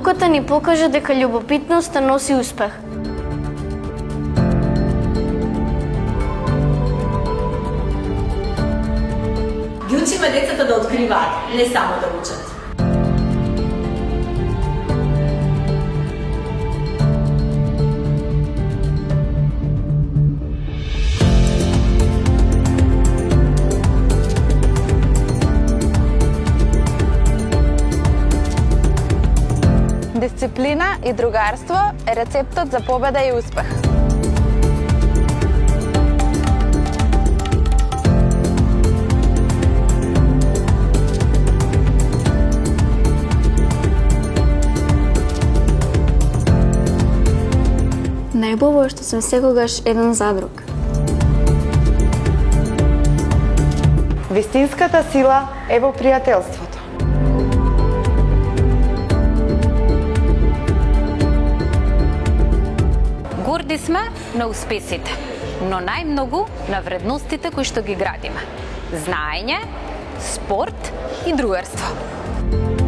Науката ни покажа дека љубопитноста носи успех. Ги учиме децата да откриваат, не само да учат. Дисциплина и другарство е рецептот за победа и успех. Најубаво е што сме секогаш еден за друг. Вистинската сила е во пријателството. Горди сме на успесите, но најмногу на вредностите кои што ги градиме. Знаење, спорт и другарство.